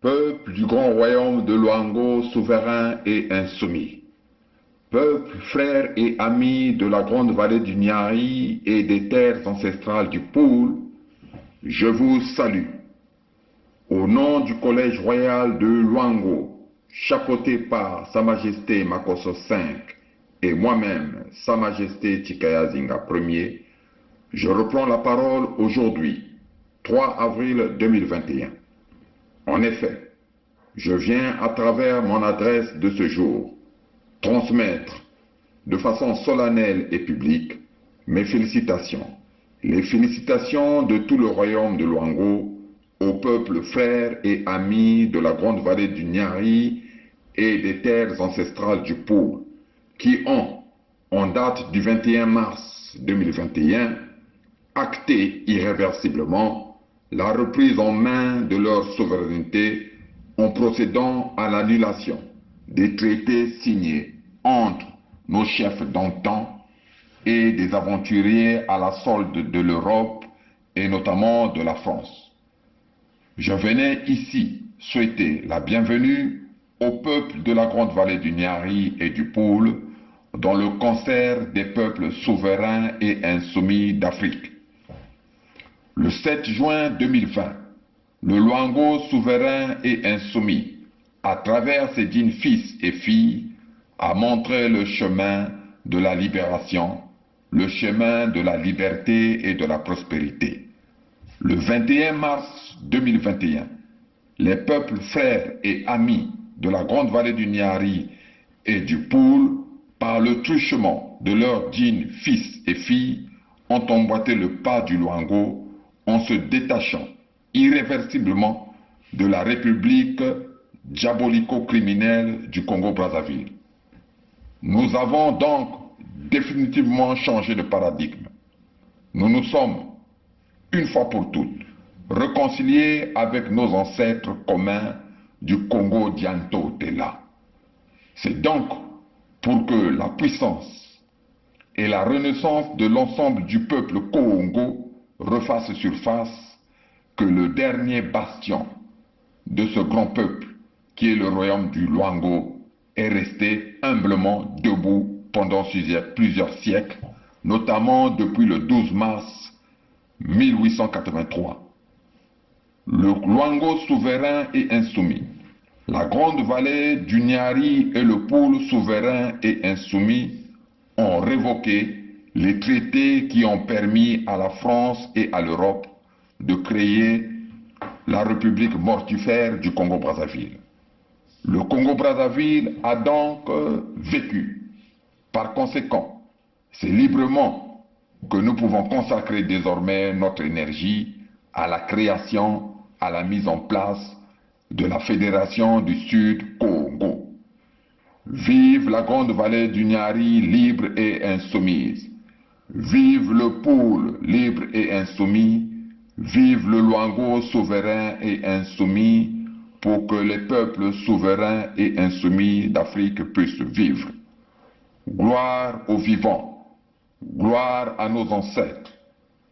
Peuple du grand royaume de Luango, souverain et insoumis. Peuple, frères et amis de la grande vallée du Niari et des terres ancestrales du Poul, je vous salue. Au nom du Collège royal de Luango, chapeauté par Sa Majesté Makosso V et moi-même, Sa Majesté Tikaya Zinga Ier, je reprends la parole aujourd'hui, 3 avril 2021. En effet, je viens à travers mon adresse de ce jour transmettre de façon solennelle et publique mes félicitations, les félicitations de tout le royaume de Luango au peuple frère et ami de la grande vallée du Niari et des terres ancestrales du Poul, qui ont, en date du 21 mars 2021, acté irréversiblement la reprise en main de leur souveraineté en procédant à l'annulation des traités signés entre nos chefs d'antan et des aventuriers à la solde de l'Europe et notamment de la France. Je venais ici souhaiter la bienvenue au peuple de la grande vallée du Niari et du Poul dans le concert des peuples souverains et insoumis d'Afrique. Le 7 juin 2020, le Luango souverain et insoumis, à travers ses dignes fils et filles, a montré le chemin de la libération, le chemin de la liberté et de la prospérité. Le 21 mars 2021, les peuples frères et amis de la grande vallée du Niari et du Poul, par le truchement de leurs dignes fils et filles, ont emboîté le pas du Luango en se détachant irréversiblement de la République diabolico-criminelle du Congo-Brazzaville. Nous avons donc définitivement changé de paradigme. Nous nous sommes, une fois pour toutes, réconciliés avec nos ancêtres communs du Congo-Dianto-Tela. C'est donc pour que la puissance et la renaissance de l'ensemble du peuple Congo refassent surface que le dernier bastion de ce grand peuple, qui est le royaume du Luango, est resté humblement debout pendant plusieurs siècles, notamment depuis le 12 mars 1883. Le Luango souverain et insoumis, la grande vallée du Niari et le Poul souverain et insoumis ont révoqué les traités qui ont permis à la France et à l'Europe de créer la République mortifère du Congo-Brazzaville. Le Congo-Brazzaville a donc vécu. Par conséquent, c'est librement que nous pouvons consacrer désormais notre énergie à la création, à la mise en place de la Fédération du Sud Congo. Vive la grande vallée du Niari libre et insoumise. Vive le Poul libre et insoumis. Vive le Luango souverain et insoumis pour que les peuples souverains et insoumis d'Afrique puissent vivre. Gloire aux vivants, gloire à nos ancêtres.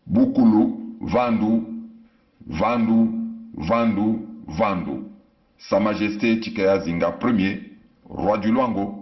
Bukulu, Vandu, Vandu, Vandu, Vandu. Sa Majesté Tikaya Zinga Ier, roi du Luango.